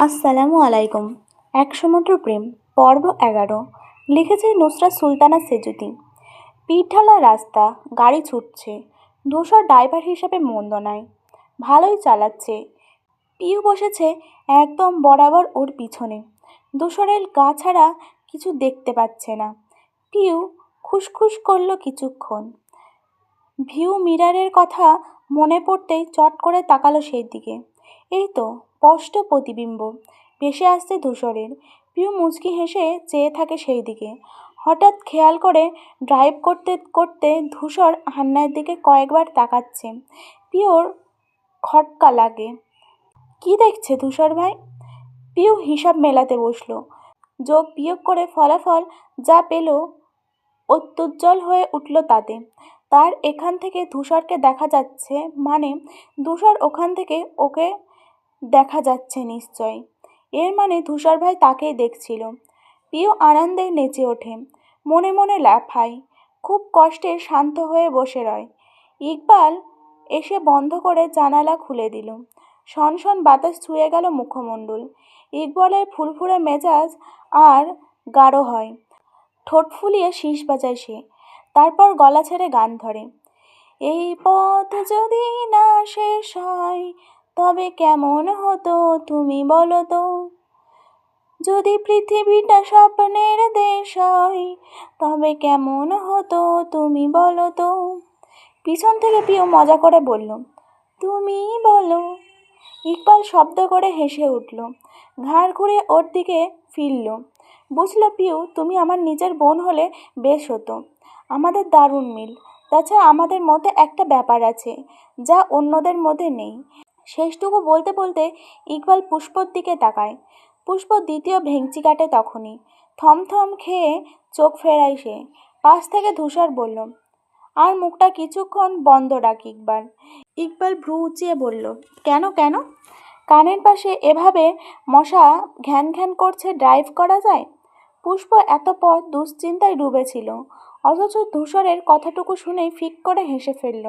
আসসালামু আলাইকুম। এক সমুদ্র প্রেম পর্ব 11 লিখেছে নুসরাত সুলতানা সেজুতি। পিঠঢালা রাস্তা, গাড়ি ছুটছে। ধূসর ড্রাইভার হিসাবে মন্দ নয়, ভালোই চালাচ্ছে। পিউ বসেছে একদম বরাবর ওর পিছনে। ধূসরের গা ছাড়া কিছু দেখতে পাচ্ছে না। পিউ খুসখুস করলো কিছুক্ষণ। ভিউ মিরারের কথা মনে পড়তেই চট করে তাকালো সেই দিকে। এই তো স্পষ্ট প্রতিবিম্ব ভেসে আসছে ধূসরের। পিউ মুচকি হেসে চেয়ে থাকে সেই দিকে। হঠাৎ খেয়াল করে ড্রাইভ করতে করতে ধূসর হান্নার দিকে কয়েকবার তাকাচ্ছে। পিওর খটকা লাগে। কি দেখছে ধূসর ভাই? পিউ হিসাব মেলাতে বসলো। যোগ বিয়োগ করে ফলাফল যা পেল অত্যুজ্জ্বল হয়ে উঠল তাতে। তার এখান থেকে ধূসরকে দেখা যাচ্ছে, মানে ধূসর ওখান থেকে ওকে দেখা যাচ্ছে নিশ্চয়। এর মানে ধূসর ভাই তাকেই দেখছিল। পিউ আনন্দে নেচে ওঠে, মনে মনে লাফায়। খুব কষ্টে শান্ত হয়ে বসে রয়। ইকবাল এসে বন্ধ করে জানালা খুলে দিল। শনশন বাতাস ছুঁয়ে গেল মুখমণ্ডল। ইকবালের ফুরফুরে মেজাজ আর গাঢ় হয়। ঠোঁট ফুলিয়ে শীষ বাজায় সে। তারপর গলা ছেড়ে গান ধরে। এই পথ যদি না শেষ হয় তবে কেমন হতো তুমি বলো তো। যদি পৃথিবীটা স্বপ্নের দেশ হয় তবে কেমন হতো তুমি বলো তো। পিছন থেকে পিউ মজা করে বলল, তুমি বলো। ইকবাল শব্দ করে হেসে উঠল। ঘাড় ঘুরে ওর দিকে ফিরল। বুঝলো পিউ, তুমি আমার নিজের বোন হলে বেশ হতো। আমাদের দারুণ মিল। তাছাড়া আমাদের মধ্যে একটা ব্যাপার আছে যা অন্যদের মধ্যে নেই। শেষটুকু বলতে বলতে ইকবাল পুষ্পর দিকে তাকায়। পুষ্প দ্বিতীয় ভেঙচি কাটে তখনই। থমথম খেয়ে চোখ ফেরায় সে। পাশ থেকে ধূসর বলল, আর মুখটা কিছুক্ষণ বন্ধ রাখ ইকবাল। ইকবাল ভ্রু উঁচিয়ে বলল, কেন কেন? কানের পাশে এভাবে মশা ঘ্যান ঘ্যান করছে ড্রাইভ করা যায়? পুষ্প এত পথ দুশ্চিন্তায় ডুবেছিল, অথচ ধূসরের কথাটুকু শুনেই ফিক করে হেসে ফেলল।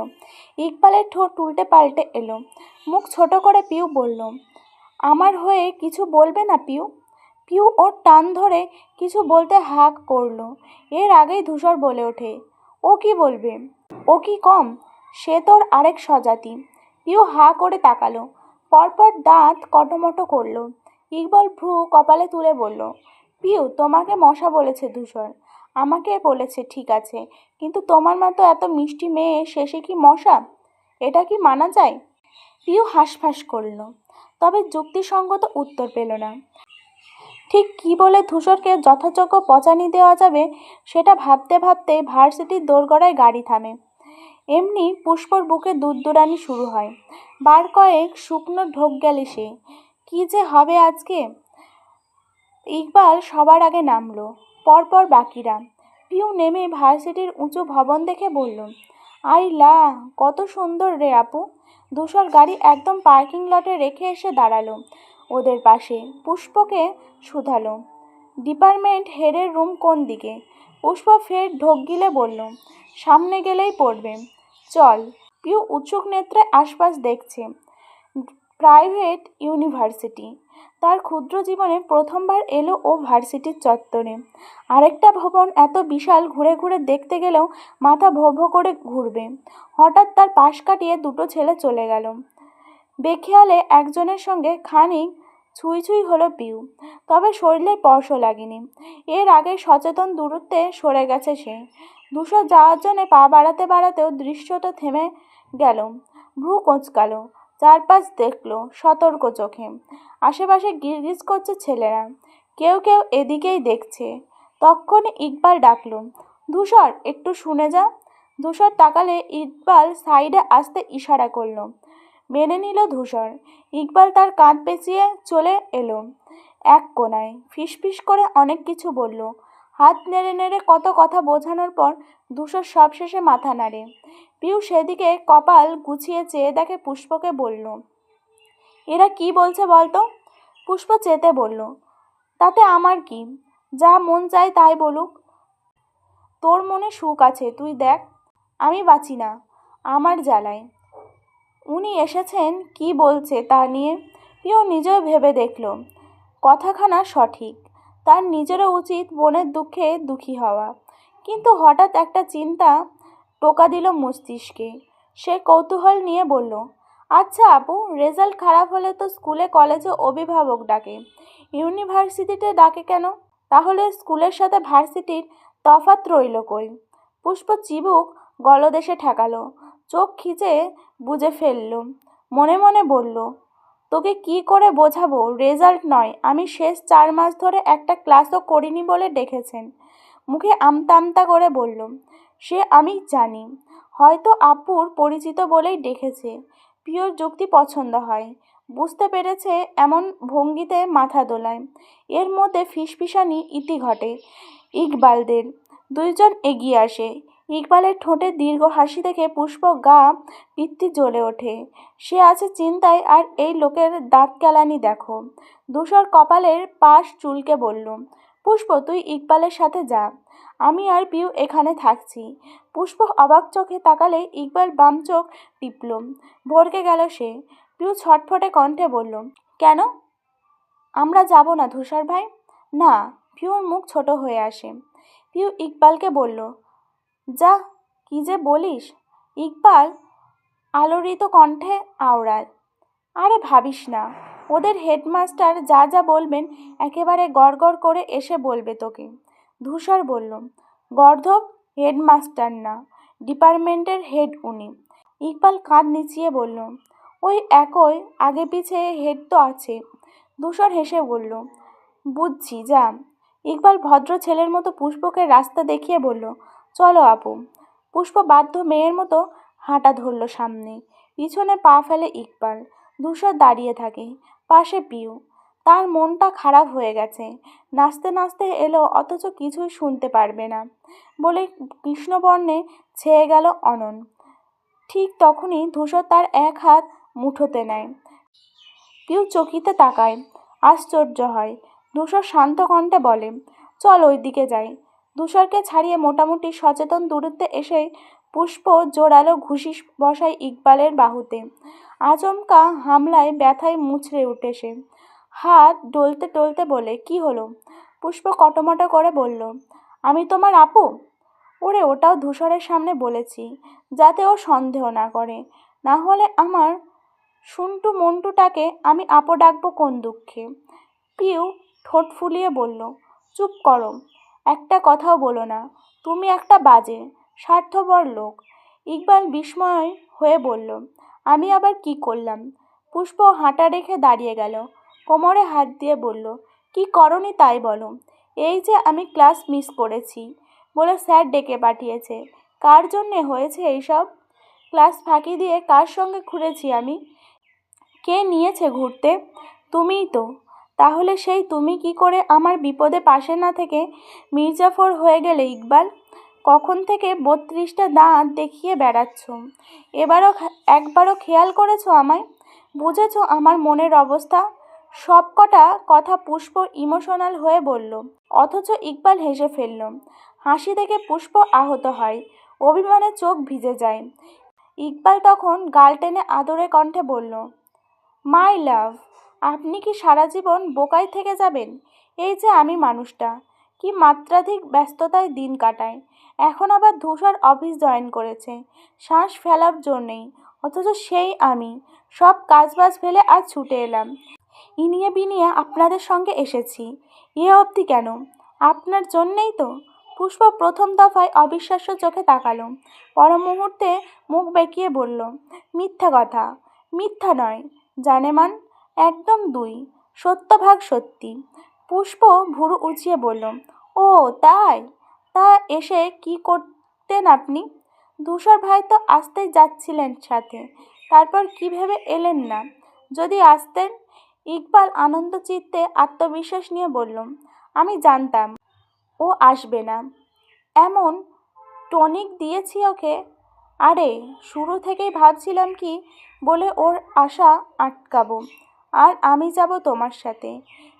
ইকবালের ঠোঁট উল্টে পাল্টে এলো। মুখ ছোট করে পিউ বলল, আমার হয়ে কিছু বলবে না পিউ? পিউ ওর টান ধরে কিছু বলতে হাঁক করল। এর আগেই ধূসর বলে ওঠে, ও কি বলবে? ও কি কম? সে তোর আরেক স্বজাতি। পিউ হাঁ করে তাকালো, পরপর দাঁত কটমটো করল। ইকবাল ভ্রু কপালে তুলে বলল, পিউ, তোমাকে মশা বলেছে ধূসর। আমাকে বলেছে ঠিক আছে, কিন্তু তোমার মতো এত মিষ্টি মেয়ে শেষে কি মশা? এটা কি মানা যায়? পিউ হাঁসফাঁস করল, তবে যুক্তিসঙ্গত উত্তর পেল না। ঠিক কী বলে ধূসরকে যথাযোগ্য পচানি দেওয়া যাবে সেটা ভাবতে ভাবতে ভার্সিটির দোরগোড়ায় গাড়ি থামে। এমনি পুষ্পর বুকে দুধদুরানি শুরু হয়। বার কয়েক শুকনো ঢোক গেলে সে। কী যে হবে আজকে! ইকবাল সবার আগে নামলো, পরপর বাকিরা। পিউ নেমে ভার্সিটির উঁচু ভবন দেখে বলল, আই লা, কত সুন্দর রে আপু। ধূসর গাড়ি একদম পার্কিং লটে রেখে এসে দাঁড়ালো ওদের পাশে। পুষ্পকে শুধালো, ডিপার্টমেন্ট হেডের রুম কোন দিকে? পুষ্প ফের ঢোক গিলে বলল, সামনে গেলেই পড়বে, চল। পিউ উৎসুক নেত্রে আশপাশ দেখছে। Private university. তার ক্ষুদ্র জীবনে প্রথমবার এলো ও ভার্সিটির চত্বরে। আরেকটা ভবন এত বিশাল, ঘুরে ঘুরে দেখতে গেলেও মাথা ভো ভো করে ঘুরবে। হঠাৎ তার পাশ কাটিয়ে দুটো ছেলে চলে গেল। বেখেয়ালে একজনের সঙ্গে খানিক ছুঁই ছুঁই হলো পিউ, তবে শরীরে স্পর্শ লাগেনি। এর আগে সচেতন দূরত্বে সরে গেছে সে। ধূসর যাওয়ার জন্যে পা বাড়াতে বাড়াতেও দৃশ্যটা থেমে গেল। ভ্রু কোঁচকালো, চারপাশ দেখলো সতর্ক চোখে। আশেপাশে গিরগিজ করছে ছেলেরা, কেউ কেউ এদিকেই দেখছে। তক্ষণে ইকবাল ডাকলো, ধূসর, একটু শুনে যা। ধূসর তাকালে ইকবাল সাইডে আসতে ইশারা করলো। মেনে নিল ধূসর। ইকবাল তার কাঁধ পেঁচিয়ে চলে এলো এক কোণায়। ফিসফিস করে অনেক কিছু বলল। হাত নেড়ে নেড়ে কত কথা বোঝানোর পর ধূসর সবশেষে মাথা নাড়ে। পিউ সেদিকে কপাল গুছিয়ে চেয়ে দেখে পুষ্পকে বলল, এরা কি বলছে বলতো? পুষ্প চেতে বলল, তাতে আমার কি, যা মন চায় তাই বলুক। তোর মনে সুখ আছে, তুই দেখ। আমি বাঁচি না আমার জ্বালায়। উনি এসেছেন কি বলছে তা নিয়ে? পিউ নিজেও ভেবে দেখল। কথাখানা সঠিক, তার নিজেরও উচিত বোনের দুঃখে দুঃখী হওয়া। কিন্তু হঠাৎ একটা চিন্তা টোকা দিল মস্তিষ্কে। সে কৌতূহল নিয়ে বলল, আচ্ছা আপু, রেজাল্ট খারাপ হলে তো স্কুলে কলেজে অভিভাবক ডাকে, ইউনিভার্সিটিতে ডাকে কেন? তাহলে স্কুলের সাথে ভার্সিটির তফাৎ রইল কই? পুষ্প চিবুক গলদেশে ঠেকালো, চোখ খিচে বুজে ফেলল, মনে মনে বলল, তোকে কি করে বোঝাবো? রেজাল্ট নয়, আমি শেষ 4 মাস ধরে একটা ক্লাসও করিনি বলে ডেকেছেন। মুখে আমতা আমতা করে বলল, সে আমি জানি, হয়তো আপুর পরিচিত বলেই ডেকেছে। পিওর যুক্তি পছন্দ হয়, বুঝতে পেরেছে এমন ভঙ্গিতে মাথা দোলায়। এর মধ্যে ফিসফিসানি ইতি ঘটে ইকবালদের। দুইজন এগিয়ে আসে। ইকবালের ঠোঁটে দীর্ঘ হাসি দেখে পুষ্প গা পিত্তি জ্বলে ওঠে। সে আছে চিন্তায়, আর এই লোকের দাঁত কেলানি দেখো। ধূসর কপালের পাশ চুলকে বলল, পুষ্প তুই ইকবালের সাথে যা, আমি আর পিউ এখানে থাকছি। পুষ্প অবাক চোখে তাকালে ইকবাল বাম চোখ টিপল, ভড়কে গেল সে। পিউ ছটফটে কণ্ঠে বলল, কেন? আমরা যাব না ধূসর ভাই। না। পিউর মুখ ছোট হয়ে আসে। পিউ ইকবালকে বলল, যা, কি যে বলিস? ইকবাল আলোড়িত কণ্ঠে আওড়াল, আরে ভাবিস না, ওদের হেডমাস্টার যা যা বলবেন একেবারে গড়গড় করে এসে বলবে তোকে। ধূসর বলল, গর্ধব হেডমাস্টার না, ডিপার্টমেন্টের হেড উনি। ইকবাল কাঁধ নিচিয়ে বলল, ওই একই, আগে পিছে হেড তো আছে। ধূসর হেসে বলল, বুঝছি, যা। ইকবাল ভদ্র ছেলের মতো পুষ্পকে রাস্তা দেখিয়ে বলল, চলো আপু। পুষ্প বাধ্য মেয়ের মতো হাঁটা ধরল সামনে। পিছনে পা ফেলে ইকবাল। ধূসর দাঁড়িয়ে থাকে, পাশে পিউ। তার মনটা খারাপ হয়ে গেছে। নাচতে নাচতে এলো, অথচ কিছুই শুনতে পারবে না বলে কৃষ্ণবর্ণে ছেয়ে গেল অনন। ঠিক তখনই ধূসর তার এক হাত মুঠোতে নেয়। পিউ চকিতে তাকায়, আশ্চর্য হয়। ধূসর শান্ত কণ্ঠে বলে, চল ওই দিকে যাই। ধূসরকে ছাড়িয়ে মোটামুটি সচেতন দূরত্বে এসে পুষ্প জোরালো ঘুষি বসায় ইকবালের বাহুতে। আচমকা হামলায় ব্যথায় মুচড়ে উঠে সে। হাত ডলতে টলতে বলে, কি হলো? পুষ্প কটমটো করে বলল, আমি তোমার আপু। ওরে, ওটাও ধূসরের সামনে বলেছি, যাতে ও সন্দেহ না করে। না হলে আমার শুন্টু মন্টুটাকে আমি আপো ডাকবো কোন দুঃখে? পিউ ঠোঁট ফুলিয়ে বলল, চুপ করো, একটা কথাও বলো না। তুমি একটা বাজে, স্বার্থপর লোক। ইকবাল বিস্ময় হয়ে বলল, আমি আবার কি করলাম? পুষ্প হাঁটা রেখে দাঁড়িয়ে গেল, কোমরে হাত দিয়ে বলল, কি করনি তাই বলো। এই যে আমি ক্লাস মিস করেছি বলে স্যার ডেকে পাঠিয়েছে। কার জন্যে হয়েছে এইসব? ক্লাস ফাঁকি দিয়ে কার সঙ্গে ঘুরেছি আমি? কে নিয়েছে ঘুরতে? তুমিই তো। তাহলে সেই তুমি কি করে আমার বিপদে পাশে না থেকে মির্জাফর হয়ে গেলে ইকবাল? কখন থেকে 32টা দাঁত দেখিয়ে বেড়াচ্ছ? একবারও খেয়াল করেছো আমায়? বুঝেছো আমার মনের অবস্থা? সব কটা কথা পুষ্প ইমোশনাল হয়ে বলল, অথচ ইকবাল হেসে ফেলল। হাসি দেখে পুষ্প আহত হয়, অভিমানে চোখ ভিজে যায়। ইকবাল তখন গাল টেনে আদরে কণ্ঠে বলল, মাই লাভ, আপনি কি সারা জীবন বোকাই থেকে যাবেন? এই যে আমি মানুষটা কি মাত্রাধিক ব্যস্ততায় দিন কাটায়, এখন আবার ধূসর অফিস জয়েন করেছে শ্বাস ফেলার জন্যেই, অথচ সেই আমি সব কাজবাজ ফেলে আজ ছুটে এলাম। ইনিয়ে বিনিয়ে আপনাদের সঙ্গে এসেছি, এ অবধি কেন? আপনার জন্যেই তো। পুষ্প প্রথম দফায় অবিশ্বাস্য চোখে তাকালো, পর মুহূর্তে মুখ বেঁকিয়ে বলল, মিথ্যা কথা। মিথ্যা নয়, জানেমান, একদম 2, সত্যভাগ সত্যি। পুষ্প ভুরু উঁচিয়ে বলল, ও তাই? তা এসে কি করতেন আপনি? ধূসর ভাই তো আসতেই যাচ্ছিলেন সাথে, তারপর কি ভেবে এলেন না? যদি আসতেন। ইকবাল আনন্দ চিত্তে আত্মবিশ্বাস নিয়ে বলল, আমি জানতাম ও আসবে না, এমন টনিক দিয়েছি ওকে। আরে শুরু থেকেই ভাবছিলাম কি বলে ওর আশা আটকাবো, আর আমি যাব তোমার সাথে।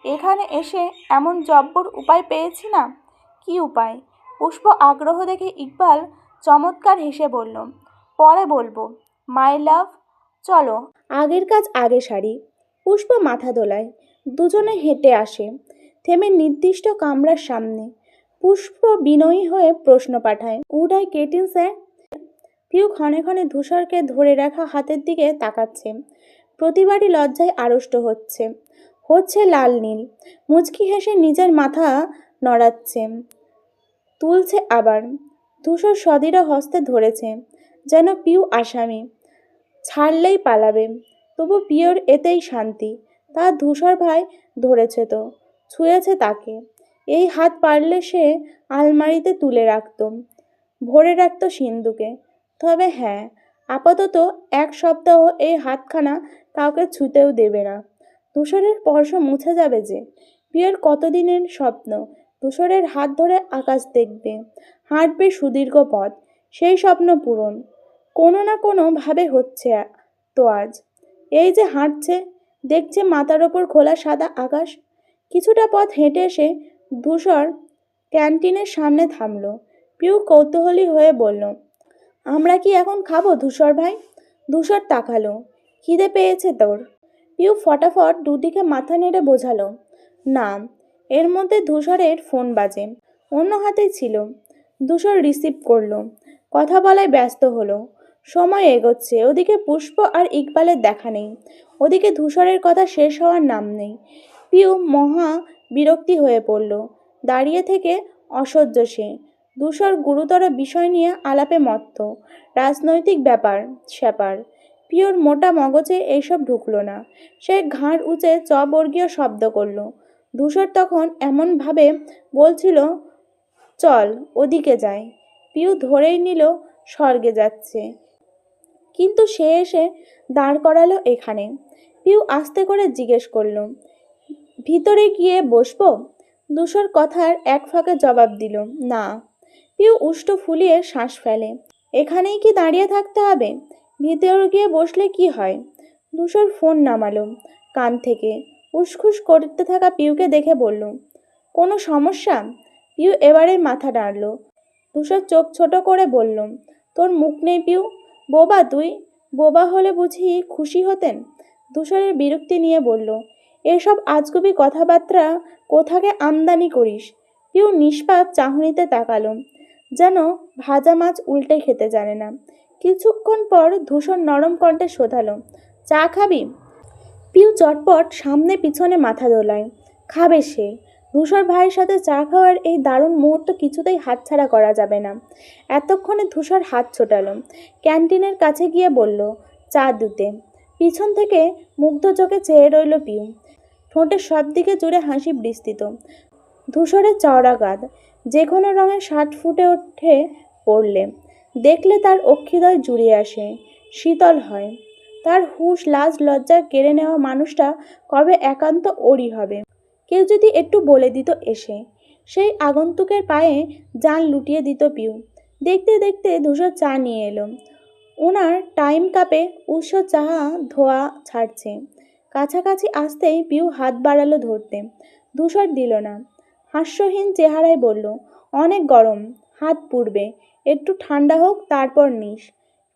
এখানে এসে এমন জব্বর উপায় পেয়েছি না। কি উপায়? পুষ্প আগ্রহ দেখে ইকবাল চমৎকার হেসে বলল, পরে বলবো মাই লাভ, চলো আগের কাজ আগে সারি। পুষ্প মাথা দোলায়, দুজনে হেঁটে আসে, থেমে নির্দিষ্ট কামরার সামনে। পুষ্প বিনয়ী হয়ে প্রশ্ন পাঠায়, would I get in sir? Piu ক্ষণে ক্ষণে ধূসরকে ধরে রাখা হাতের দিকে তাকাচ্ছে। প্রতিবারই লজ্জায় আড়ষ্ট হচ্ছে, হচ্ছে লাল নীল। মুচকি হেসে নিজের মাথা নড়াচ্ছে, তুলছে আবার। ধূসর সদৃঢ় হস্তে ধরেছে, যেন পিউ আসামি, ছাড়লেই পালাবে। তবু পিওর এতেই শান্তি। তার ধূসর ভাই ধরেছে তো, ছুঁয়েছে তাকে। এই হাত পারলে সে আলমারিতে তুলে রাখত, ভরে রাখত সিন্ধুকে। তবে হ্যাঁ, আপাতত 1 সপ্তাহ এই হাতখানা কাউকে ছুঁতেও দেবে না। ধূসরের স্পর্শ মুছে যাবে যে। পিওর কতদিনের স্বপ্ন, ধূসরের হাত ধরে আকাশ দেখবে, হাঁটবে সুদীর্ঘ পথ। সেই স্বপ্ন পূরণ কোনো না কোনো ভাবে হচ্ছে তো আজ। এই যে হাঁটছে, দেখছে মাথার ওপর খোলা সাদা আকাশ। কিছুটা পথ হেঁটে এসে ধূসর ক্যান্টিনের সামনে থামলো। পিউ কৌতূহলী হয়ে বলল, আমরা কি এখন খাবো ধূসর ভাই? ধূসর তাকালো, খিদে পেয়েছে তোর? পিউ ফটাফট দুদিকে মাথা নেড়ে বোঝালো, না। এর মধ্যে ধূসরের ফোন বাজে, অন্য হাতেই ছিল। ধূসর রিসিভ করলো, কথা বলায় ব্যস্ত হলো। সময় এগোচ্ছে, ওদিকে পুষ্প আর ইকবালের দেখা নেই, ওদিকে ধূসরের কথা শেষ হওয়ার নাম নেই। পিউ মহা বিরক্তি হয়ে পড়ল। দাঁড়িয়ে থেকে অসহ্য সে। ধূসর গুরুতর বিষয় নিয়ে আলাপে মত্ত, রাজনৈতিক ব্যাপার স্যাপার। পিওর মোটা মগজে এইসব ঢুকলো না। সে ঘাড় উঁচে চবর্গীয় শব্দ করল। ধূসর তখন এমনভাবে বলছিল, চল ওদিকে যাই। পিউ ধরেই নিল স্বর্গে যাচ্ছে, কিন্তু সে এসে দাঁড় করালো এখানে। পিউ আস্তে করে জিজ্ঞেস করল, ভিতরে গিয়ে বসবো? ধূসর কথার এক ফাঁকে জবাব দিল, না। পিউ উষ্ট ফুলিয়ে শ্বাস ফেলে, এখানেই কি দাঁড়িয়ে থাকতে হবে? ভিতরে গিয়ে বসলে কি হয়? ধূসর ফোন নামালো কান থেকে, উসখুস করতে থাকা পিউকে দেখে বলল, কোনো সমস্যা? পিউ এবারে মাথা নাড়ল। ধূসর চোখ ছোট করে বলল, তোর মুখ নেই পিউ, বোবা তুই। বোবা হলে বুঝি খুশি হতেন? ধূসরের বিরক্তি নিয়ে বলল, এসব আজগুবি কথাবার্তা কোথাকে আমদানি করিস? পিউ নিষ্পাপ চাহনিতে তাকালো, যেন ভাজা মাছ উল্টে খেতে জানে না। কিছুক্ষণ পর ধূসর নরম কণ্ঠে শোধালো, চা খাবি? পিউ চটপট সামনে পিছনে মাথা দোলায়। খাবে সে। ধূসর ভাইয়ের সাথে চা খাওয়ার এই দারুণ মুহূর্ত কিছুতেই হাতছাড়া করা যাবে না। এতক্ষণে ধূসর হাত ছোটালো, ক্যান্টিনের কাছে গিয়ে বলল, চা দুতে। পিছন থেকে মুগ্ধ চোখে চেয়ে রইল পিউ। ঠোঁটের সব দিকে জুড়ে হাসি বিস্তৃত। ধূসরের চওড়া কাঁধ, যে কোনো রঙের শার্ট ফুটে ওঠে পড়লে। দেখলে তার অক্ষিদয় জুড়িয়ে আসে, শীতল হয়। তার হুঁশ লাজ লজ্জা কেড়ে নেওয়া মানুষটা কবে একান্ত ওরই হবে। কেউ যদি একটু বলে দিত এসে, সেই আগন্তুকের পায়ে জান লুটিয়ে দিত পিউ। দেখতে দেখতে ধূসর চা নিয়ে এলো। ওনার টাইম কাপে উষ্ণ চা ধোয়া ছাড়ছে। কাছাকাছি আসতেই পিউ হাত বাড়ালো ধরতে। ধূসর দিল না। হাস্যহীন চেহারায় বলল, অনেক গরম, হাত পুড়বে, একটু ঠান্ডা হোক তারপর নিস।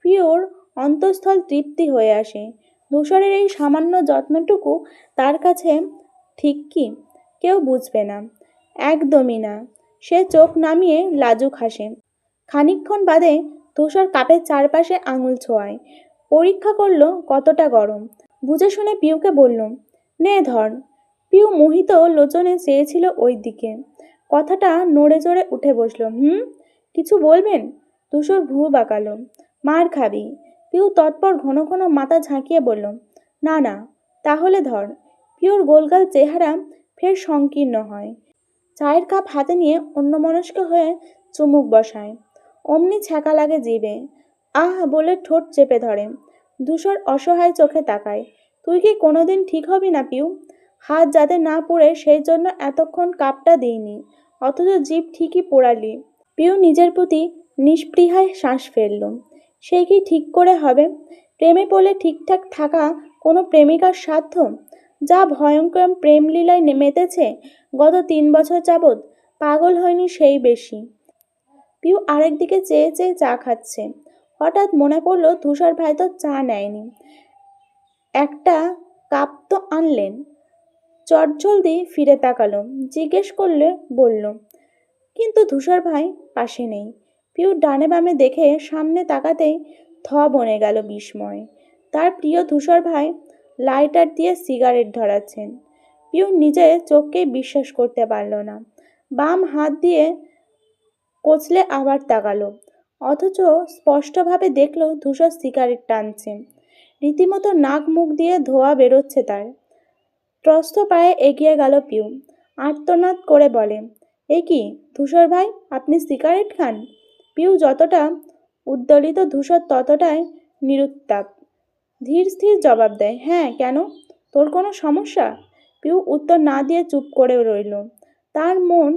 পিওর অন্তঃস্থল তৃপ্তি হয়ে আসে। ধূসরের এই সামান্য যত্নটুকু তার কাছে ঠিক কি কেউ বুঝবে না, একদমই না। সে চোখ নামিয়ে লাজুক হাসে। খানিকক্ষণ বাদে ধূসর কাপের চারপাশে আঙুল ছোঁয়ায়, পরীক্ষা করলো কতটা গরম। বুঝে শুনে পিউকে বলল, নে ধর। পিউ মোহিত লোচনে চেয়েছিল ওই দিকে। কথাটা নড়ে চড়ে উঠে বসল। কিছু বলবেন? ধূসর ভুরু বাঁকালো, মার খাবি। পিউ তৎপর ঘন ঘন মাথা ঝাঁকিয়ে বলল, না না। তাহলে ধর। পিউর গোলগাল চেহারা ফের সংকীর্ণ হয়। চায়ের কাপ হাতে নিয়ে অন্যমনস্ক হয়ে চুমুক বসায়। অমনি ছ্যাঁকা লাগে জিভে। আহ বলে ঠোঁট চেপে ধরে। ধূসর অসহায় চোখে তাকায়। তুই কি কোনোদিন ঠিক হবি না পিউ? হাত যাতে না পড়ে সেই জন্য এতক্ষণ কাপটা দিইনি, অথচ জিভ ঠিকই পোড়ালি। পিউ নিজের প্রতি নিস্পৃহায় শ্বাস ফেলল। সে কি ঠিক করে হবে? প্রেমে পড়লে ঠিকঠাক থাকা কোনো প্রেমিকার সাধ্য? যা ভয়ঙ্কর প্রেমলীলায় মেতেছে গত 3 বছর যাবৎ, পাগল হয়নি সেই বেশি। পিউ আরেক দিকে চেয়ে চেয়ে চা খাচ্ছে। হঠাৎ মনে পড়ল ধূসর ভাই তো চা নেয়নি। একটা কাপ তো আনলেন। চটজলদি ফিরে তাকালো, জিজ্ঞেস করলে বলল, কিন্তু ধূসর ভাই পাশে নেই। পিউ ডানে বামে দেখে সামনে তাকাতেই থ বনে গেল বিস্ময়ে। তার প্রিয় ধূসর ভাই লাইটার দিয়ে সিগারেট ধরাচ্ছেন। পিউ নিজের চোখকেই বিশ্বাস করতে পারল না। বাম হাত দিয়ে কচলে আবার তাকালো, অথচ স্পষ্টভাবে দেখল ধূসর সিগারেট টানছে। রীতিমতো নাক মুখ দিয়ে ধোঁয়া বেরোচ্ছে তার। ত্রস্ত পায়ে এগিয়ে গেল পিউ, আর্তনাদ করে বলে, এ কি ধূসর ভাই, আপনি সিগারেট খান? পিউ যতটা উদ্দলিত, ধূসর ততটাই নিরুত্তাপ। ধীর স্থির জবাব দেয়, হ্যাঁ কেন, তোর কোনো সমস্যা? পিউ উত্তর না দিয়ে চুপ করে রইল, তার মন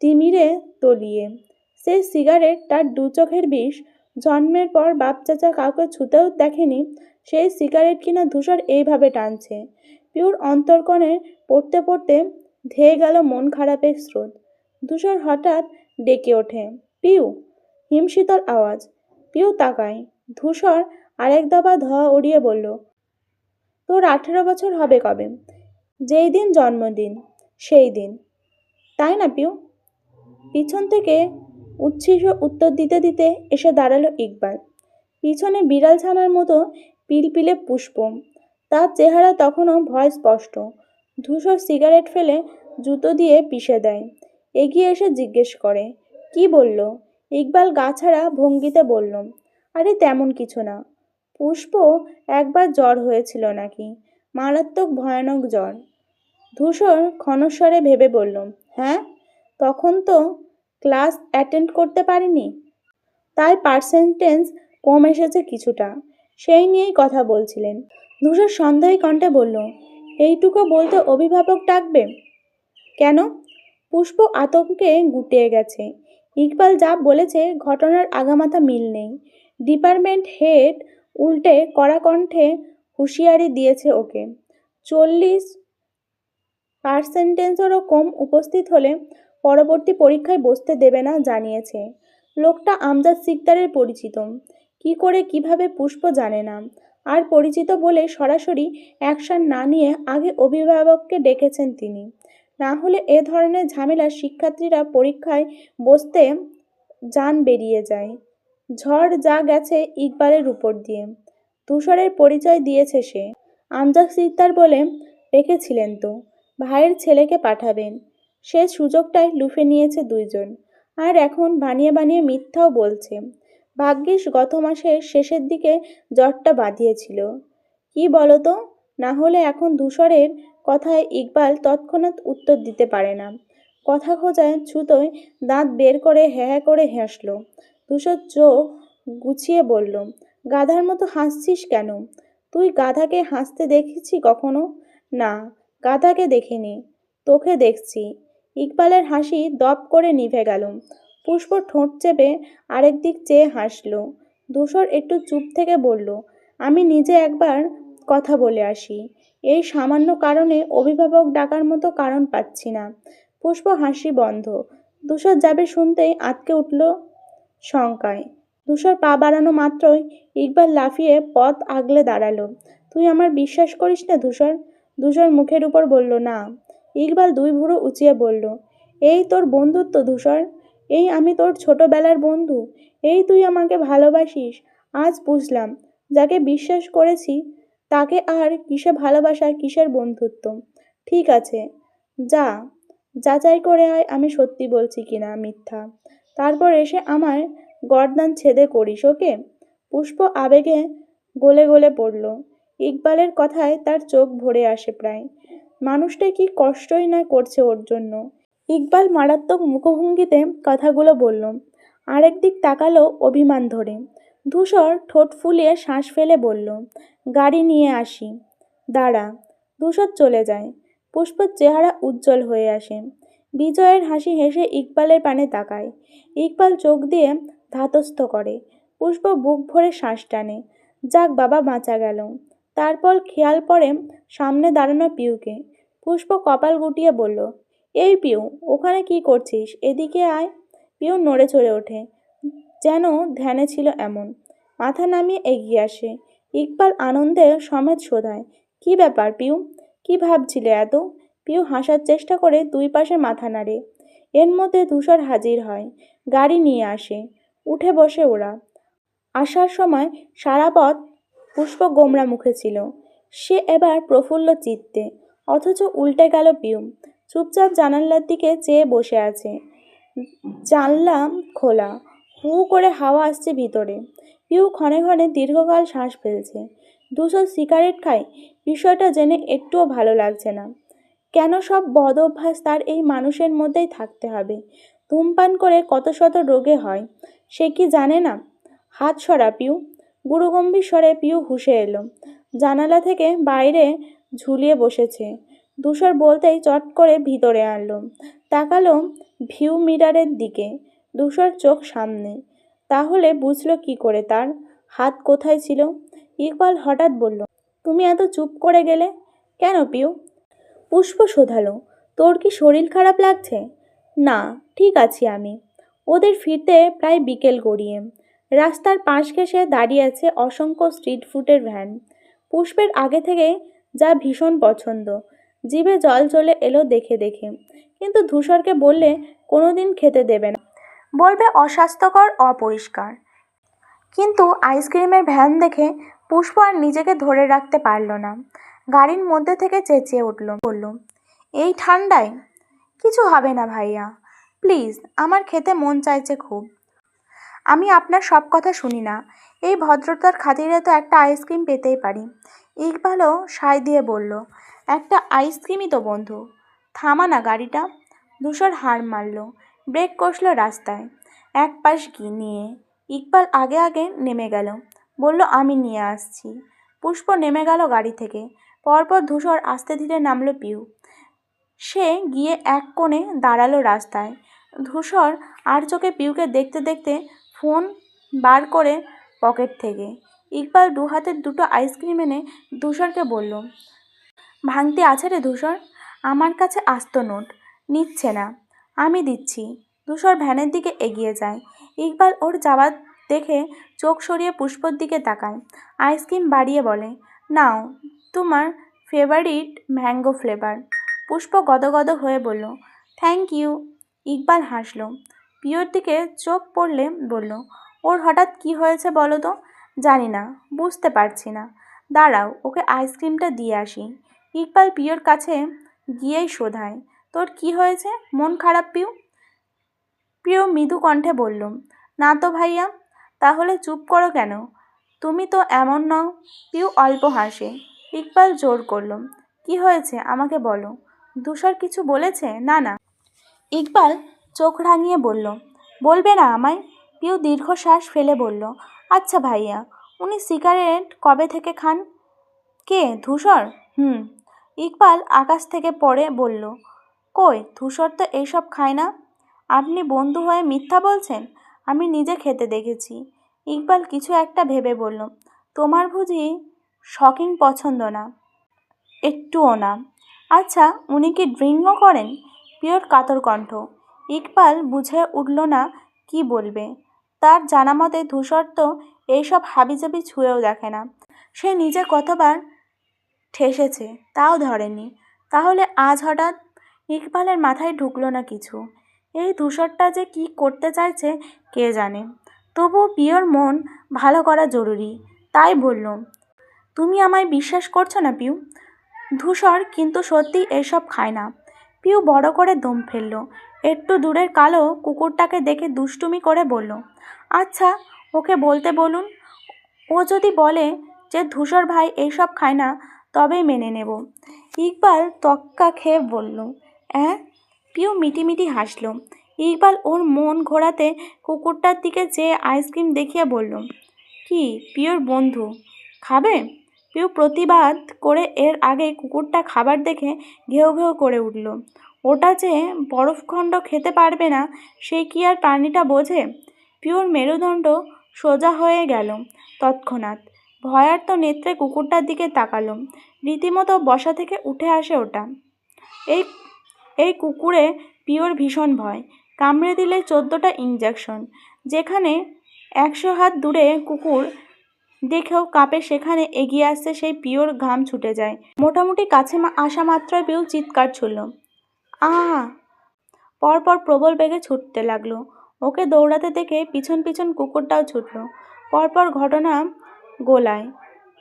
তিমিরে তলিয়ে। সে সিগারেট তার দু চোখের বিষ। জন্মের পর বাপ চাচা কাউকে ছুতেও দেখেনি সেই সিগারেট কিনা ধূসর এইভাবে টানছে। পিউর অন্তর্কণে পড়তে পড়তে ধেয়ে গেল মন খারাপের স্রোত। ধূসর হঠাৎ ডেকে ওঠে, পিউ। হিমশীতল আওয়াজ। পিউ তাকায়। ধূসর আরেক দফা ধোঁয়া উড়িয়ে বলল, তোর 18 বছর হবে কবে? যেই দিন জন্মদিন সেই দিন। তাই না পিউ? পিছন থেকে উচ্ছ্বসিত উত্তর দিতে দিতে এসে দাঁড়ালো ইকবাল। পিছনে বিড়াল ছানার মতো পিলপিলে পুষ্প। তার চেহারা তখনও ভয় স্পষ্ট। ধূসর সিগারেট ফেলে জুতো দিয়ে পিষে দেয়। এগিয়ে এসে জিজ্ঞেস করে, কি বলল? ইকবাল গা ছাড়া ভঙ্গিতে বলল, আরে তেমন কিছু না। পুষ্প একবার জ্বর হয়েছিল নাকি, মারাত্মক ভয়ানক জ্বর। ধূসর ক্ষণস্বরে ভেবে বলল, হ্যাঁ, তখন তো ক্লাস অ্যাটেন্ড করতে পারিনি, তাই পার্সেন্টেজ কম এসেছে কিছুটা, সেই নিয়েই কথা বলছিলেন। ধূসর সন্দেহী কণ্ঠে বলল, এইটুকু বলতে অভিভাবক ডাকবে কেন? পুষ্প আতঙ্কে গুটিয়ে গেছে। ইকবাল যা বলেছে ঘটনার আগামাথা মিল নেই। ডিপার্টমেন্ট হেড উল্টে কড়া কণ্ঠে হুঁশিয়ারি দিয়েছে ওকে। 40% কম উপস্থিত হলে পরবর্তী পরীক্ষায় বসতে দেবে না জানিয়েছে। লোকটা আমজাদ সিকদারের পরিচিত। কি করে কিভাবে পুষ্প জানে না। আর পরিচিত বলে সরাসরি অ্যাকশন না নিয়ে আগে অভিভাবককে ডেকেছেন তিনি। না হলে এ ধরনের ঝামেলা শিক্ষার্থীরা পরীক্ষায় বসতে যান বেরিয়ে যায়। ঝড় যা গেছে ইকবালের উপর দিয়ে। তুষারের পরিচয় দিয়েছে সে। আমজাদ সিকদার বলে রেখেছিলেন তো, ভাইয়ের ছেলেকে পাঠাবেন। সে সুযোগটাই লুফে নিয়েছে দুইজন। আর এখন বানিয়ে বানিয়ে মিথ্যাও বলছে। ভাগ্যিস গত মাসের শেষের দিকে জ্বরটা বাঁধিয়েছিল। কি বলতো, না হলে এখন ধূসরের কথায় ইকবাল তৎক্ষণাৎ উত্তর দিতে পারে না। কথা খোঁজায় ছুতোয় দাঁত বের করে হ্যাঁ হ্যাঁ করে হাসল। ধূসর চোখ গুছিয়ে বলল, গাধার মতো হাসছিস কেন? তুই গাধাকে হাসতে দেখেছি কখনো? না, গাধাকে দেখিনি, তোকে দেখছি। ইকবালের হাসি দপ করে নিভে গেল। পুষ্প ঠোঁট চেপে আরেক দিক চেয়ে হাসল। ধূসর একটু চুপ থেকে বলল, আমি নিজে একবার কথা বলে আসি। এই সামান্য কারণে অভিভাবক ডাকার মতো কারণ পাচ্ছি না। পুষ্প হাসি বন্ধ। ধূসর যাবে শুনতেই আঁতকে উঠল শঙ্কায়। ধূসর পা বাড়ানো মাত্রই ইকবাল লাফিয়ে পথ আগলে দাঁড়ালো। তুই আমার বিশ্বাস করিস না ধূসর? ধূসর মুখের উপর বলল, না। ইকবাল দুই ভুরু উঁচিয়ে বলল, এই তোর বন্ধুত্ব ধূসর? এই আমি তোর ছোটবেলার বন্ধু? এই তুই আমাকে ভালোবাসিস? আজ বুঝলাম, যাকে বিশ্বাস করেছি তাকে আর কিসে ভালোবাসা, কিসের বন্ধুত্ব। ঠিক আছে, যা যাচাই করে আয় আমি সত্যি বলছি কিনা মিথ্যা। তারপর এসে আমার গর্দান ছেদে করিস, ওকে? পুষ্প আবেগে গলে গলে পড়ল। ইকবালের কথায় তার চোখ ভরে আসে প্রায়। মানুষটা কি কষ্টই না করছে ওর জন্য। ইকবাল মারাত্মক মুখভঙ্গিতে কথাগুলো বলল, আরেক দিক তাকালো অভিমান ধরে। ধূসর ঠোঁট ফুলিয়ে শ্বাস ফেলে বলল, গাড়ি নিয়ে আসি। দাঁড়া। ধূসর চলে যায়। পুষ্পর চেহারা উজ্জ্বল হয়ে আসে। বিজয়ের হাসি হেসে ইকবালের পানে তাকায়। ইকবাল চোখ দিয়ে ধাতস্থ করে। পুষ্প বুক ভরে শ্বাস টানে। যাক বাবা, বাঁচা গেল। তারপর খেয়াল পড়ে সামনে দাঁড়ানো পিউকে। পুষ্প কপাল গুটিয়ে বলল, এই পিউ, ওখানে কি করছিস? এদিকে আয়। পিউ নড়ে চড়ে ওঠে, যেন ধ্যানে ছিল এমন। মাথা নামিয়ে এগিয়ে আসে। ইকবাল আনন্দে সমেত শোধায়, কি ব্যাপার পিউ? কি ভাবছিলে এত? পিউ হাসার চেষ্টা করে দুই পাশে মাথা নাড়ে। এর মধ্যে ধূসর হাজির হয়, গাড়ি নিয়ে আসে, উঠে বসে ওরা। আসার সময় সারা পথ পুষ্প গোমরা মুখে ছিল, সে এবার প্রফুল্ল চিত্তে। অথচ উল্টে গেল পিউ, চুপচাপ জানালার দিকে চেয়ে বসে আছে। জানলা খোলা, হু করে হাওয়া আসছে ভিতরে। পিউ ক্ষণে ক্ষণে দীর্ঘকাল শ্বাস ফেলছে। দুশো সিগারেট খায়, বিষয়টা জেনে একটুও ভালো লাগছে না। কেন সব বদ অভ্যাস তার এই মানুষের মধ্যেই থাকতে হবে? ধূমপান করে কত শত রোগে হয়, সে কি জানে না? হাত সরা পিউ। গুরুগম্ভীর স্বরে পিউ হুঁশে এলো। জানালা থেকে বাইরে ঝুলিয়ে বসেছে। ধূসর বলতেই চট করে ভিতরে আনলো। তাকালো ভিউ মিরারের দিকে। ধূসর চোখ সামনে। তাহলে বুঝলো কি করে তার হাত কোথায় ছিল? ইকবাল হঠাৎ বলল, তুমি এত চুপ করে গেলে কেন পিউ? পুষ্প শোধালো, তোর কি শরীর খারাপ লাগছে? না, ঠিক আছি আমি। ওদের ফিরতে প্রায় বিকেল গড়িয়ে। রাস্তার পাশ ঘেঁষে দাঁড়িয়ে আছে অসংখ্য স্ট্রিট ফুডের ভ্যান। পুষ্পের আগে থেকে যা ভীষণ পছন্দ, জিভে জল চলে এলো দেখে দেখে। কিন্তু ধূসরকে বললে কোনোদিন খেতে দেবে না, বলবে অস্বাস্থ্যকর, অপরিষ্কার। কিন্তু আইসক্রিমের ভ্যান দেখে পুষ্প আর নিজেকে ধরে রাখতে পারল না। গাড়ির মধ্যে থেকে চেঁচিয়ে উঠল, বলল, এই ঠান্ডায়? কিছু হবে না ভাইয়া, প্লিজ, আমার খেতে মন চাইছে খুব। আমি আপনার সব কথা শুনি না, এই ভদ্রতার খাতিরে তো একটা আইসক্রিম পেতেই পারি। ইকবালও সায় দিয়ে বলল, একটা আইসক্রিমই তো বন্ধু, থামা না গাড়িটা। ধূসর হার মারল, ব্রেক কষল রাস্তায়। এক পাশ নিয়ে ইকবাল আগে আগে নেমে গেল, বলল, আমি নিয়ে আসছি। পুষ্প নেমে গেল গাড়ি থেকে। পরপর ধূসর আস্তে ধীরে নামল পিউ। সে গিয়ে এক কোণে দাঁড়ালো রাস্তায়। ধূসর আর চোখে পিউকে দেখতে দেখতে ফোন বার করে পকেট থেকে। ইকবাল দু হাতের দুটো আইসক্রিম এনে ধূসরকে বলল, ভাঙতি আছে রে ধূসর? আমার কাছে আস্ত নোট। নিচ্ছে না। আমি দিচ্ছি। ধূসর ভ্যানের দিকে এগিয়ে যায়। ইকবাল ওর যাওয়ার দেখে চোখ সরিয়ে পুষ্পর দিকে তাকায়। আইসক্রিম বাড়িয়ে বলে, নাও, তোমার ফেভারিট ম্যাঙ্গো ফ্লেভার। পুষ্প গদগদ হয়ে বলল, থ্যাংক ইউ। ইকবাল হাসল। পিওর দিকে চোখ পড়লে বলল, ওর হঠাৎ কি হয়েছে বলো তো? জানি না, বুঝতে পারছি না। দাঁড়াও, ওকে আইসক্রিমটা দিয়ে আসি। ইকবাল পিওর কাছে গিয়েই শোধায়, তোর কি হয়েছে? মন খারাপ পিউ? প্রিয় মৃদু কণ্ঠে বলল, না তো ভাইয়া। তাহলে চুপ করো কেন? তুমি তো এমন নও। পিউ অল্প হাসে। ইকবাল জোর করল, কি হয়েছে আমাকে বলো। ধূসর কিছু বলেছে? না না। ইকবাল চোখ রাঙিয়ে বলল, বলবে না আমায়? পিউ দীর্ঘশ্বাস ফেলে বলল, আচ্ছা ভাইয়া, উনি সিগারেট কবে থেকে খান? কে, ধূসর? হুম। ইকবাল আকাশ থেকে পড়ে বলল, কই, ধূসর তো এইসব খায় না। আপনি বন্ধু হয়ে মিথ্যা বলছেন? আমি নিজে খেতে দেখেছি। ইকবাল কিছু একটা ভেবে বলল, তোমার বুঝি শকিং পছন্দ না? একটুও না। আচ্ছা, উনি কি ড্রিঙ্কও করেন? পিওর কাতর কণ্ঠ। ইকবাল বুঝে উঠল না কি বলবে। তার জানা মতে ধূসর তো এইসব হাবিজাবি ছুঁয়েও দেখে না। সে নিজে কতবার ঠেসেছে, তাও ধরেনি। তাহলে আজ হঠাৎ? ইকবালের মাথায় ঢুকলো না কিছু। এই ধূসরটা যে কি করতে চাইছে কে জানে। তবুও পিওর মন ভালো করা জরুরি, তাই বলল, তুমি আমায় বিশ্বাস করছো না পিউ? ধূসর কিন্তু সত্যি এসব খায় না। পিউ বড় করে দম ফেলল। একটু দূরের কালো কুকুরটাকে দেখে দুষ্টুমি করে বলল, আচ্ছা, ওকে বলতে বলুন। ও যদি বলে যে ধূসর ভাই এইসব খায় না, তবেই মেনে নেব। ইকবাল তক্কা খেয়ে বলল, অ্যাঁ? পিউ মিটিমিটি হাসল। ইকবাল ওর মন ঘোরাতে কুকুরটার দিকে চেয়ে আইসক্রিম দেখিয়ে বলল, কি পিওর বন্ধু, খাবে? পিউ প্রতিবাদ করে এর আগে কুকুরটা খাবার দেখে ঘেউ ঘেউ করে উঠল। ওটা যে বরফখণ্ড খেতে পারবে না, সে কি আর প্রাণীটা বোঝে? পিওর মেরুদণ্ড সোজা হয়ে গেল তৎক্ষণাৎ। ভয়ার্ত নেত্রে কুকুরটার দিকে তাকালো। রীতিমতো বসা থেকে উঠে আসে ওটা। এই এই কুকুরে পিওর ভীষণ ভয়। কামড়ে দিলে 14টা ইঞ্জেকশন। যেখানে 100 হাত দূরে কুকুর দেখেও কাপে সেখানে এগিয়ে আসছে সেই পিওর ঘাম ছুটে যায়। মোটামুটি কাছে আসা মাত্রই পিউ চিৎকার ছুড়ল, আহ! পরপর প্রবল বেগে ছুটতে লাগলো। ওকে দৌড়াতে দেখে পিছন পিছন কুকুরটাও ছুটল। পরপর ঘটনা গোলায়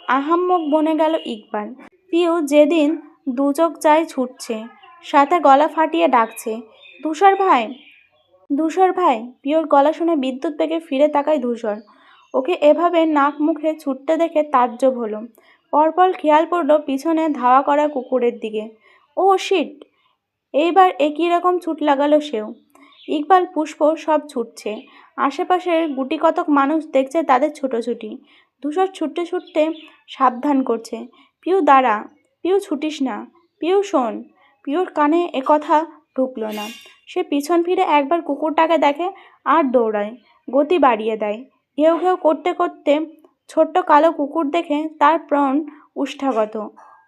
আহাম্মক বনে গেল ইকবাল। পিউ যেদিন দুচোখ যায় ছুটছে, সাথে গলা ফাটিয়ে ডাকছে, ধূসর ভাই, ধূসর ভাই। পিওর গলা শুনে বিদ্যুৎ বেগে ফিরে তাকায় ধূসর। ওকে এভাবে নাক মুখে ছুটতে দেখে তাজ্জব হলো। পরপর খেয়াল পড়ল পিছনে ধাওয়া করা কুকুরের দিকে। ও শিট! এইবার একই রকম ছুট লাগালো সেও। ইকবাল, পুষ্প সব ছুটছে। আশেপাশের গুটি কতক মানুষ দেখছে তাদের ছুটোছুটি। ধূসর ছুটতে ছুটতে সাবধান করছে, পিউ দাঁড়া, পিউ ছুটিস না, পিউ শোন। পিউর কানে একথা ঢুকলো না। সে পিছন ফিরে একবার কুকুরটাকে দেখে আর দৌড়ায়, গতি বাড়িয়ে দেয়। ঘেউ ঘেউ করতে করতে ছোট্ট কালো কুকুর দেখে তার প্রাণ উষ্ঠাগত।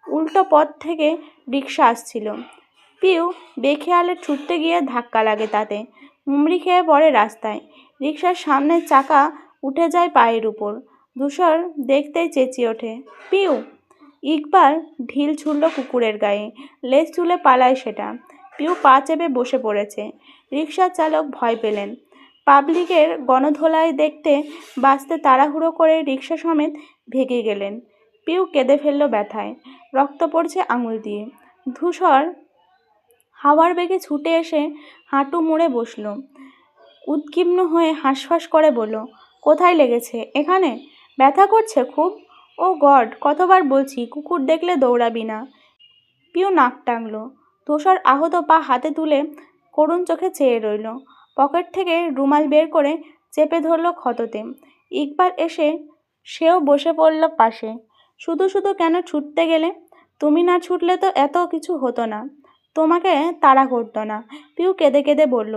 উল্টো পথ থেকে রিকশা আসছিল। পিউ বেখেয়ালে ছুটতে গিয়ে ধাক্কা লাগে তাতে, হুমড়ি খেয়ে পড়ে রাস্তায়। রিকশার সামনের চাকা উঠে যায় পায়ের উপর। ধূসর দেখতেই চেঁচিয়ে ওঠে, পিউ! ইকবাল ঢিল ছুড়ল কুকুরের গায়ে, লেজ তুলে পালায় সেটা। পিউ পা চেপে বসে পড়েছে। রিকশার চালক ভয় পেলেন। পাবলিকের গণধোলাই দেখতে বাঁচতে তাড়াহুড়ো করে রিকশা সমেত ভেগে গেলেন। পিউ কেঁদে ফেলল ব্যথায়, রক্ত পড়ছে আঙুল দিয়ে। ধূসর হাওয়ার বেগে ছুটে এসে হাঁটু মুড়ে বসল। উদ্বিগ্ন হয়ে হাঁসফাঁস করে বলল, কোথায় লেগেছে? এখানে? ব্যথা করছে খুব? ও গড, কতবার বলছি কুকুর দেখলে দৌড়াবি না। পিউ নাক টানল। ধূসর আহত পা হাতে তুলে করুণ চোখে চেয়ে রইল। পকেট থেকে রুমাল বের করে চেপে ধরল ক্ষততে। ইকবাল এসে সেও বসে পড়ল পাশে। শুধু শুধু কেন ছুটতে গেলে? তুমি না ছুটলে তো এত কিছু হতো না, তোমাকে তাড়া করতো না। পিউ কেঁদে কেঁদে বলল,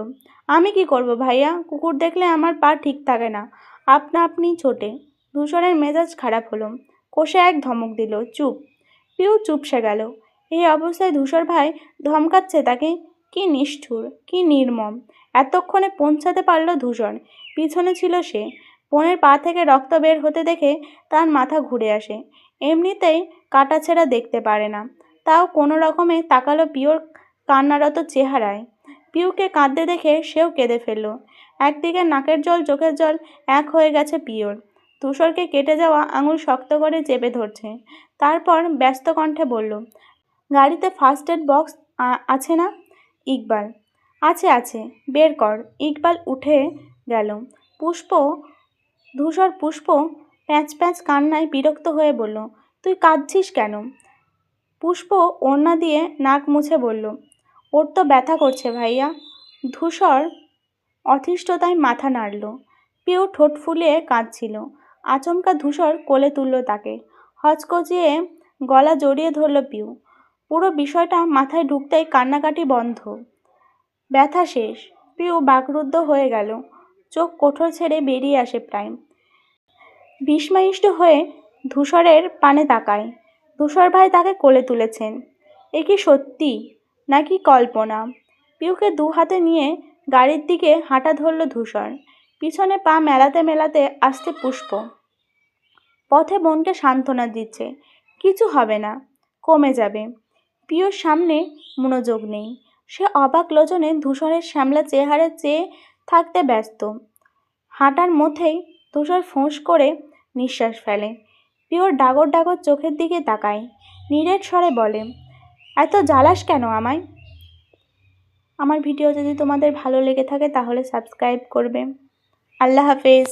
আমি কি করব ভাইয়া? কুকুর দেখলে আমার পা ঠিক থাকে না, আপনা আপনি ছোটে। ধূসরের মেজাজ খারাপ হলো, কষে এক ধমক দিল, চুপ। পিউ চুপসে গেল। এই অবস্থায় ধূসর ভাই ধমকাচ্ছে তাকে? কি নিষ্ঠুর, কি নির্মম! এতক্ষণে পৌঁছাতে পারল ধূসর। পিছনে ছিল সে। বোনের পা থেকে রক্ত বের হতে দেখে তার মাথা ঘুরে আসে। এমনিতেই কাটাছেঁড়া দেখতে পারে না, তাও কোনো রকমে তাকালো পিওর কান্নারত চেহারায়। পিউকে কাঁদতে দেখে সেও কেঁদে ফেলল। একদিকে নাকের জল চোখের জল এক হয়ে গেছে পিওর। ধূসরকে কেটে যাওয়া আঙুল শক্ত করে চেপে ধরছে। তারপর ব্যস্ত কণ্ঠে বলল, গাড়িতে ফার্স্ট এড বক্স আছে না? ইকবাল, আছে আছে, বের কর। ইকবাল উঠে গেল। পুষ্প প্যাঁচ প্যাঁচ কান্নায় বিরক্ত হয়ে বলল, তুই কাঁদছিস কেন? পুষ্প ওড়না দিয়ে নাক মুছে বলল, ওর তো ব্যথা করছে ভাইয়া। ধূসর অথিষ্ঠতায় মাথা নাড়ল। পিউ ঠোঁট ফুলিয়ে কাঁদছিল। আচমকা ধূসর কোলে তুলল তাকে। হচকচিয়ে গলা জড়িয়ে ধরল পিউ। পুরো বিষয়টা মাথায় ঢুকতেই কান্নাকাটি বন্ধ, ব্যথা শেষ। পিউ বাকরুদ্ধ হয়ে গেল, চোখ কোঠর ছেড়ে বেরিয়ে আসে প্রায়। বিস্ময়িষ্ট হয়ে ধূসরের পানে তাকায়। ধূসর ভাই তাকে কোলে তুলেছেন। এ কি সত্যি নাকি কল্পনা? পিউকে দু হাতে নিয়ে গাড়ির দিকে হাঁটা ধরল ধূসর। পিছনে পা মেলাতে মেলাতে আসতে পুষ্প। পথে বোনকে সান্ত্বনা দিচ্ছে, কিছু হবে না, কমে যাবে। পিউর সামনে মনোযোগ নেই। সে অবাক লোচনে ধূসরের শ্যামলা চেহারা চেয়ে থাকতে ব্যস্ত। হাঁটার মধ্যেই ধূসর ফোঁস করে নিঃশ্বাস ফেলে। পিওর ডাগর ডাগর চোখের দিকে তাকায়, নিরেট স্বরে বলে, এত জ্বালাস কেন আমায়? আমার ভিডিও যদি তোমাদের ভালো লেগে থাকে তাহলে সাবস্ক্রাইব করবে। আল্লাহ হাফেজ।